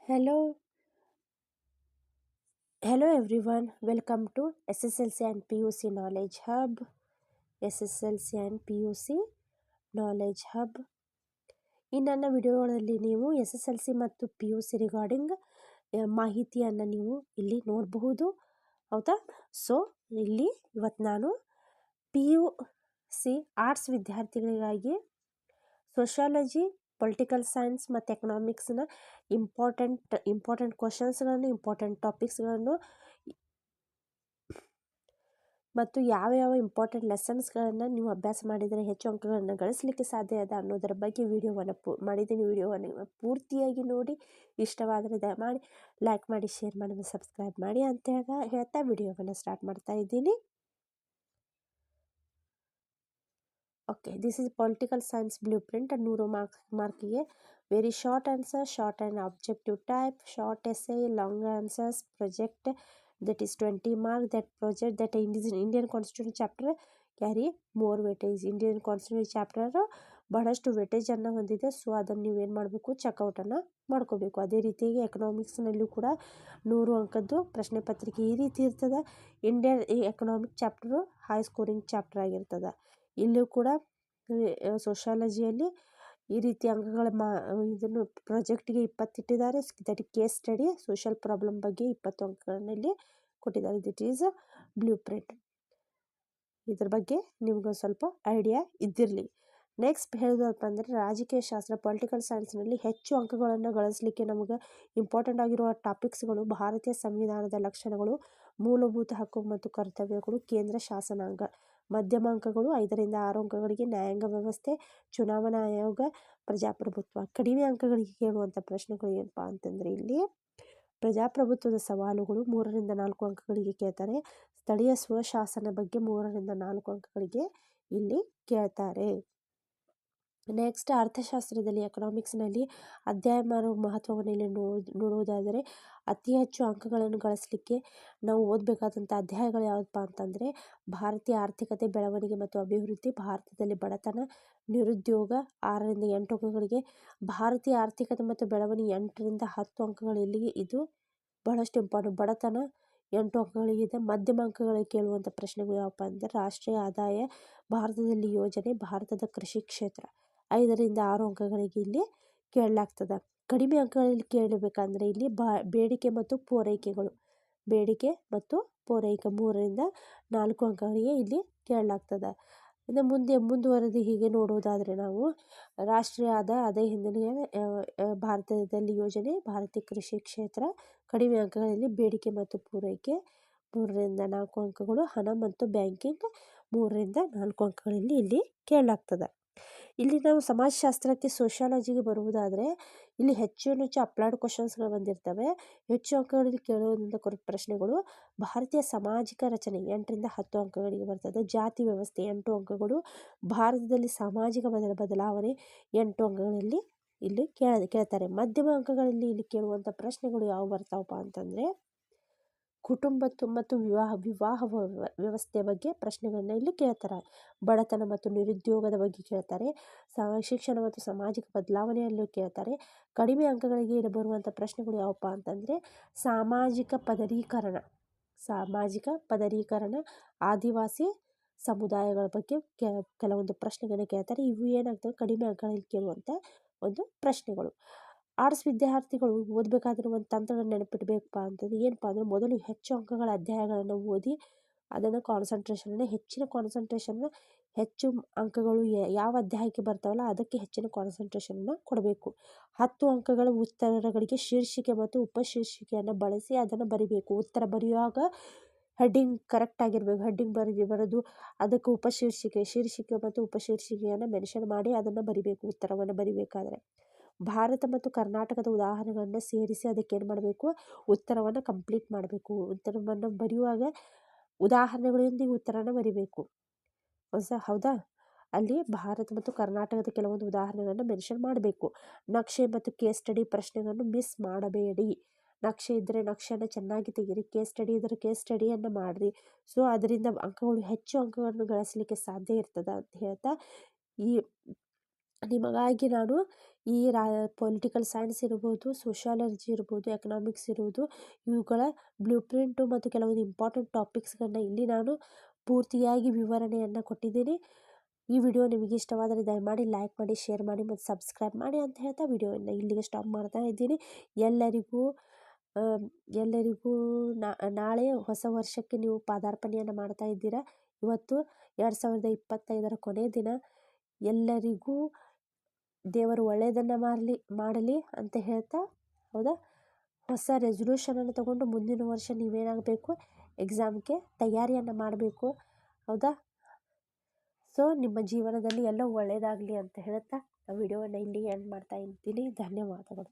Hello, hello everyone. Welcome to SSLC and PUC Knowledge Hub. SSLC and PUC Knowledge Hub. ಈ ನನ್ನ ವಿಡಿಯೋಗಳಲ್ಲಿ ನೀವು SSLC ಮತ್ತು PUC regarding ಮಾಹಿತಿಯನ್ನು ನೀವು ಇಲ್ಲಿ ನೋಡಬಹುದು. ಹೌದಾ? ಸೊ ಇಲ್ಲಿ ಇವತ್ತು ನಾನು PUC ಆರ್ಟ್ಸ್ ವಿದ್ಯಾರ್ಥಿಗಳಿಗಾಗಿ ಸೋಷಿಯಾಲಜಿ, ಪೊಲಿಟಿಕಲ್ ಸೈನ್ಸ್ ಮತ್ತು ಎಕನಾಮಿಕ್ಸ್ನ ಇಂಪಾರ್ಟೆಂಟ್ ಕ್ವಶನ್ಸ್ಗಳನ್ನು, ಇಂಪಾರ್ಟೆಂಟ್ ಟಾಪಿಕ್ಸ್ಗಳನ್ನು ಮತ್ತು ಯಾವ ಇಂಪಾರ್ಟೆಂಟ್ ಲೆಸನ್ಸ್ಗಳನ್ನು ನೀವು ಅಭ್ಯಾಸ ಮಾಡಿದರೆ ಹೆಚ್ಚು ಅಂಕಗಳನ್ನು ಗಳಿಸಲಿಕ್ಕೆ ಸಾಧ್ಯ ಅದ ಅನ್ನೋದರ ಬಗ್ಗೆ ವಿಡಿಯೋವನ್ನು ಮಾಡಿದ್ದೀನಿ. ವಿಡಿಯೋವನ್ನು ಪೂರ್ತಿಯಾಗಿ ನೋಡಿ, ಇಷ್ಟವಾದರೆ ದಯಮಾಡಿ ಲೈಕ್ ಮಾಡಿ, ಶೇರ್ ಮಾಡಿ, ಸಬ್ಸ್ಕ್ರೈಬ್ ಮಾಡಿ ಅಂತ ಹೇಳ್ತಾ ವಿಡಿಯೋವನ್ನು ಸ್ಟಾರ್ಟ್ ಮಾಡ್ತಾ ಇದ್ದೀನಿ. Okay, this is political science blue print. 100 ಮಾರ್ಕಿಗೆ very short answer, short and objective type, short essay, long answers, project that is 20 mark. That project that Indian Constitution chapter carry more weightage. Indian Constitution chapter ಬಹಳಷ್ಟು ವೇಟೇಜನ್ನು ಹೊಂದಿದೆ. So ಅದನ್ನು ನೀವೇನು ಮಾಡಬೇಕು, ಚೆಕ್ಔಟನ್ನು ಮಾಡ್ಕೋಬೇಕು. ಅದೇ ರೀತಿಯಾಗಿ ಎಕನಾಮಿಕ್ಸ್ನಲ್ಲೂ ಕೂಡ 100 ಅಂಕದ್ದು ಪ್ರಶ್ನೆ ಪತ್ರಿಕೆ ಈ ರೀತಿ ಇರ್ತದೆ. Indian economic chapter high scoring chapter ಆಗಿರ್ತದೆ. ಇಲ್ಲೂ ಕೂಡ ಸೋಷಾಲಜಿಯಲ್ಲಿ ಈ ರೀತಿ ಅಂಕಗಳ ಇದನ್ನು ಪ್ರಾಜೆಕ್ಟ್ಗೆ 20 ಇಟ್ಟಿದ್ದಾರೆ. That case study social problem ಬಗ್ಗೆ 20 ಅಂಕಗಳನ್ನು ಇಲ್ಲಿ ಕೊಟ್ಟಿದ್ದಾರೆ. This is blue print. ಇದ್ರ ಬಗ್ಗೆ ನಿಮ್ಗೊಂದು ಸ್ವಲ್ಪ ಐಡಿಯಾ ಇದ್ದಿರಲಿ. ನೆಕ್ಸ್ಟ್ ಹೇಳೋದಪ್ಪ ಅಂದರೆ ರಾಜಕೀಯ ಶಾಸ್ತ್ರ, ಪೊಲಿಟಿಕಲ್ ಸೈನ್ಸ್ನಲ್ಲಿ ಹೆಚ್ಚು ಅಂಕಗಳನ್ನು ಗಳಿಸಲಿಕ್ಕೆ ನಮಗೆ ಇಂಪಾರ್ಟೆಂಟ್ ಆಗಿರುವ ಟಾಪಿಕ್ಸ್ಗಳು: ಭಾರತೀಯ ಸಂವಿಧಾನದ ಲಕ್ಷಣಗಳು, ಮೂಲಭೂತ ಹಕ್ಕು ಮತ್ತು ಕರ್ತವ್ಯಗಳು, ಕೇಂದ್ರ ಶಾಸನಾಂಗ. ಮಧ್ಯಮ ಅಂಕಗಳು 5ರಿಂದ 6 ಅಂಕಗಳಿಗೆ ನ್ಯಾಯಾಂಗ ವ್ಯವಸ್ಥೆ, ಚುನಾವಣಾ ಆಯೋಗ, ಪ್ರಜಾಪ್ರಭುತ್ವ. ಕಡಿಮೆ ಅಂಕಗಳಿಗೆ ಕೇಳುವಂಥ ಪ್ರಶ್ನೆಗಳು ಏನಪ್ಪ ಅಂತಂದರೆ ಇಲ್ಲಿ ಪ್ರಜಾಪ್ರಭುತ್ವದ ಸವಾಲುಗಳು 3ರಿಂದ 4 ಅಂಕಗಳಿಗೆ ಕೇಳ್ತಾರೆ. ಸ್ಥಳೀಯ ಸ್ವಶಾಸನ ಬಗ್ಗೆ 3ರಿಂದ 4 ಅಂಕಗಳಿಗೆ ಇಲ್ಲಿ ಕೇಳ್ತಾರೆ. ನೆಕ್ಸ್ಟ್ ಅರ್ಥಶಾಸ್ತ್ರದಲ್ಲಿ, ಎಕನಾಮಿಕ್ಸ್ನಲ್ಲಿ ಅಧ್ಯಾಯ ಮಾಡುವ ಮಹತ್ವವನ್ನು ಇಲ್ಲಿ ನೋಡುವುದಾದರೆ ಅತಿ ಹೆಚ್ಚು ಅಂಕಗಳನ್ನು ಗಳಿಸಲಿಕ್ಕೆ ನಾವು ಓದಬೇಕಾದಂಥ ಅಧ್ಯಾಯಗಳು ಯಾವುದಪ್ಪ ಅಂತಂದರೆ ಭಾರತೀಯ ಆರ್ಥಿಕತೆ, ಬೆಳವಣಿಗೆ ಮತ್ತು ಅಭಿವೃದ್ಧಿ, ಭಾರತದಲ್ಲಿ ಬಡತನ, ನಿರುದ್ಯೋಗ 6ರಿಂದ 8 ಅಂಕಗಳಿಗೆ. ಭಾರತೀಯ ಆರ್ಥಿಕತೆ ಮತ್ತು ಬೆಳವಣಿಗೆ 8ರಿಂದ 10 ಅಂಕಗಳಲ್ಲಿ ಇದು ಬಹಳಷ್ಟು ಇಂಪಾರ್ಟೆಂಟ್. ಬಡತನ 8 ಅಂಕಗಳಿಗಿದೆ. ಮಧ್ಯಮ ಅಂಕಗಳಿಗೆ ಕೇಳುವಂಥ ಪ್ರಶ್ನೆಗಳು ಯಾವಪ್ಪ ಅಂದರೆ ರಾಷ್ಟ್ರೀಯ ಆದಾಯ, ಭಾರತದಲ್ಲಿ ಯೋಜನೆ, ಭಾರತದ ಕೃಷಿ ಕ್ಷೇತ್ರ. 5ರಿಂದ 6 ಅಂಕಗಳಿಗೆ ಇಲ್ಲಿ ಕೇಳಲಾಗ್ತದೆ. ಕಡಿಮೆ ಅಂಕಗಳಲ್ಲಿ ಕೇಳಬೇಕಂದ್ರೆ ಇಲ್ಲಿ ಬೇಡಿಕೆ ಮತ್ತು ಪೂರೈಕೆಗಳು, ಬೇಡಿಕೆ ಮತ್ತು ಪೂರೈಕೆ 3ರಿಂದ 4 ಅಂಕಗಳಿಗೆ ಇಲ್ಲಿ ಕೇಳಲಾಗ್ತದೆ. ಇನ್ನು ಮುಂದುವರೆದು ಹೀಗೆ ನೋಡುವುದಾದರೆ ನಾವು ರಾಷ್ಟ್ರೀಯ ಆದಾಯ ಹಿಂದಿನ ಭಾರತದಲ್ಲಿ ಯೋಜನೆ, ಭಾರತೀಯ ಕೃಷಿ ಕ್ಷೇತ್ರ. ಕಡಿಮೆ ಅಂಕಗಳಲ್ಲಿ ಬೇಡಿಕೆ ಮತ್ತು ಪೂರೈಕೆ 3ರಿಂದ 4 ಅಂಕಗಳು. ಹಣ ಮತ್ತು ಬ್ಯಾಂಕಿಂಗ್ 3ರಿಂದ 4 ಅಂಕಗಳಲ್ಲಿ ಇಲ್ಲಿ ಕೇಳಲಾಗ್ತದೆ. ಇಲ್ಲಿ ನಾವು ಸಮಾಜಶಾಸ್ತ್ರಕ್ಕೆ, ಸೋಷಿಯಾಲಜಿಗೆ ಬರುವುದಾದರೆ ಇಲ್ಲಿ ಹೆಚ್ಚು ಅಪ್ಲೈಡ್ ಕ್ವಶನ್ಸ್ಗಳು ಬಂದಿರ್ತವೆ. ಹೆಚ್ಚು ಅಂಕಗಳಲ್ಲಿ ಕೇಳುವಂಥ ಪ್ರಶ್ನೆಗಳು ಭಾರತೀಯ ಸಾಮಾಜಿಕ ರಚನೆ 8ರಿಂದ 10 ಅಂಕಗಳಿಗೆ ಬರ್ತದೆ. ಜಾತಿ ವ್ಯವಸ್ಥೆ 8 ಅಂಕಗಳು. ಭಾರತದಲ್ಲಿ ಸಾಮಾಜಿಕ ಬದಲಾವಣೆ 8 ಅಂಕಗಳಲ್ಲಿ ಇಲ್ಲಿ ಕೇಳ್ತಾರೆ. ಮಧ್ಯಮ ಅಂಕಗಳಲ್ಲಿ ಇಲ್ಲಿ ಕೇಳುವಂಥ ಪ್ರಶ್ನೆಗಳು ಯಾವ ಬರ್ತಾವಪ್ಪ ಅಂತಂದರೆ ಕುಟುಂಬ ಮತ್ತು ವಿವಾಹ ವ್ಯವಸ್ಥೆ ಬಗ್ಗೆ ಪ್ರಶ್ನೆಗಳನ್ನ ಇಲ್ಲಿ ಕೇಳ್ತಾರೆ. ಬಡತನ ಮತ್ತು ನಿರುದ್ಯೋಗದ ಬಗ್ಗೆ ಕೇಳ್ತಾರೆ. ಶಿಕ್ಷಣ ಮತ್ತು ಸಾಮಾಜಿಕ ಬದಲಾವಣೆಯಲ್ಲೂ ಕೇಳ್ತಾರೆ. ಕಡಿಮೆ ಅಂಕಗಳಿಗೆ ಇಲ್ಲಿ ಬರುವಂಥ ಪ್ರಶ್ನೆಗಳು ಯಾವಪ್ಪ ಅಂತಂದರೆ ಸಾಮಾಜಿಕ ಪದರೀಕರಣ, ಆದಿವಾಸಿ ಸಮುದಾಯಗಳ ಬಗ್ಗೆ ಕೆಲವೊಂದು ಪ್ರಶ್ನೆಗಳನ್ನ ಕೇಳ್ತಾರೆ. ಇವು ಏನಾಗ್ತವೆ ಕಡಿಮೆ ಅಂಕಗಳಲ್ಲಿ ಕೇಳುವಂಥ ಒಂದು ಪ್ರಶ್ನೆಗಳು. ಆರ್ಟ್ಸ್ ವಿದ್ಯಾರ್ಥಿಗಳು ಓದಬೇಕಾದ್ರೆ ಒಂದು ತಂತ್ರವನ್ನು ನೆನಪಿಡಬೇಕಪ್ಪ ಅಂತಂದ್ರೆ ಏನಪ್ಪ ಅಂದರೆ ಮೊದಲು ಹೆಚ್ಚು ಅಂಕಗಳ ಅಧ್ಯಾಯಗಳನ್ನು ಓದಿ ಅದನ್ನು ಹೆಚ್ಚಿನ ಕಾನ್ಸಂಟ್ರೇಷನ್ನ ಹೆಚ್ಚು ಅಂಕಗಳು ಯಾವ ಅಧ್ಯಾಯಕ್ಕೆ ಬರ್ತಾವಲ್ಲ ಅದಕ್ಕೆ ಹೆಚ್ಚಿನ ಕಾನ್ಸಂಟ್ರೇಷನನ್ನು ಕೊಡಬೇಕು. 10 ಅಂಕಗಳ ಉತ್ತರಗಳಿಗೆ ಶೀರ್ಷಿಕೆ ಮತ್ತು ಉಪಶೀರ್ಷಿಕೆಯನ್ನು ಬಳಸಿ ಅದನ್ನು ಬರಿಬೇಕು. ಉತ್ತರ ಬರೆಯುವಾಗ ಹೆಡ್ಡಿಂಗ್ ಕರೆಕ್ಟ್ ಆಗಿರಬೇಕು. ಹೆಡ್ಡಿಂಗ್ ಬರೆದು ಅದಕ್ಕೆ ಶೀರ್ಷಿಕೆ ಮತ್ತು ಉಪಶೀರ್ಷಿಕೆಯನ್ನು ಮೆನ್ಷನ್ ಮಾಡಿ ಅದನ್ನು ಬರಿಬೇಕು. ಉತ್ತರವನ್ನು ಬರಿಬೇಕಾದ್ರೆ ಭಾರತ ಮತ್ತು ಕರ್ನಾಟಕದ ಉದಾಹರಣೆಗಳನ್ನು ಸೇರಿಸಿ ಅದಕ್ಕೆ ಏನು ಮಾಡಬೇಕು, ಉತ್ತರವನ್ನು ಕಂಪ್ಲೀಟ್ ಮಾಡಬೇಕು. ಉತ್ತರವನ್ನು ಬರೆಯುವಾಗ ಉದಾಹರಣೆಗಳೊಂದಿಗೆ ಉತ್ತರನ ಬರಿಬೇಕು. ಹೌದಾ? ಅಲ್ಲಿ ಭಾರತ ಮತ್ತು ಕರ್ನಾಟಕದ ಕೆಲವೊಂದು ಉದಾಹರಣೆಗಳನ್ನು ಮೆನ್ಷನ್ ಮಾಡಬೇಕು. ನಕ್ಷೆ ಮತ್ತು ಕೇಸ್ ಸ್ಟಡಿ ಪ್ರಶ್ನೆಗಳನ್ನು ಮಿಸ್ ಮಾಡಬೇಡಿ. ನಕ್ಷೆ ಇದ್ದರೆ ನಕ್ಷೆಯನ್ನು ಚೆನ್ನಾಗಿ ತೆಗೀರಿ, ಕೇಸ್ ಸ್ಟಡಿ ಇದ್ದರೆ ಕೇಸ್ ಸ್ಟಡಿಯನ್ನು ಮಾಡಿರಿ. ಸೊ ಅದರಿಂದ ಹೆಚ್ಚು ಅಂಕಗಳನ್ನು ಗಳಿಸಲಿಕ್ಕೆ ಸಾಧ್ಯ ಇರ್ತದೆ ಅಂತ ಹೇಳ್ತಾ ಈ ನಿಮಗಾಗಿ ನಾನು ಈ ಪೊಲಿಟಿಕಲ್ ಸೈನ್ಸ್ ಇರ್ಬೋದು, ಸೋಷಿಯಾಲಜಿ ಇರ್ಬೋದು, ಎಕನಾಮಿಕ್ಸ್ ಇರ್ಬೋದು, ಇವುಗಳ ಬ್ಲೂ ಪ್ರಿಂಟು ಮತ್ತು ಕೆಲವೊಂದು ಇಂಪಾರ್ಟೆಂಟ್ ಟಾಪಿಕ್ಸ್ಗಳನ್ನ ಇಲ್ಲಿ ನಾನು ಪೂರ್ತಿಯಾಗಿ ವಿವರಣೆಯನ್ನು ಕೊಟ್ಟಿದ್ದೀನಿ. ಈ ವಿಡಿಯೋ ನಿಮಗೆ ಇಷ್ಟವಾದರೆ ದಯಮಾಡಿ ಲೈಕ್ ಮಾಡಿ, ಶೇರ್ ಮಾಡಿ ಮತ್ತು ಸಬ್ಸ್ಕ್ರೈಬ್ ಮಾಡಿ ಅಂತ ಹೇಳ್ತಾ ವಿಡಿಯೋವನ್ನು ಇಲ್ಲಿಗೆ ಸ್ಟಾಪ್ ಮಾಡ್ತಾ ಇದ್ದೀನಿ. ಎಲ್ಲರಿಗೂ ಎಲ್ಲರಿಗೂ ನಾಳೆ ಹೊಸ ವರ್ಷಕ್ಕೆ ನೀವು ಪಾದಾರ್ಪಣೆಯನ್ನು ಮಾಡ್ತಾ ಇದ್ದೀರಾ. ಇವತ್ತು 2025ರ ಕೊನೆಯ ದಿನ. ಎಲ್ಲರಿಗೂ ದೇವರು ಒಳ್ಳೆಯದನ್ನು ಮಾಡಲಿ ಅಂತ ಹೇಳ್ತಾ, ಹೌದಾ, ಹೊಸ ರೆಸೊಲ್ಯೂಷನನ್ನು ತಗೊಂಡು ಮುಂದಿನ ವರ್ಷ ನೀವೇನಾಗಬೇಕು, ಎಕ್ಸಾಮ್ಗೆ ತಯಾರಿಯನ್ನು ಮಾಡಬೇಕು, ಹೌದಾ. ಸೊ ನಿಮ್ಮ ಜೀವನದಲ್ಲಿ ಎಲ್ಲ ಒಳ್ಳೆಯದಾಗಲಿ ಅಂತ ಹೇಳ್ತಾ ವಿಡಿಯೋವನ್ನು ಇಲ್ಲಿ ಎಂಡ್ ಮಾಡ್ತಾ ಇದ್ದೀನಿ. ಧನ್ಯವಾದಗಳು.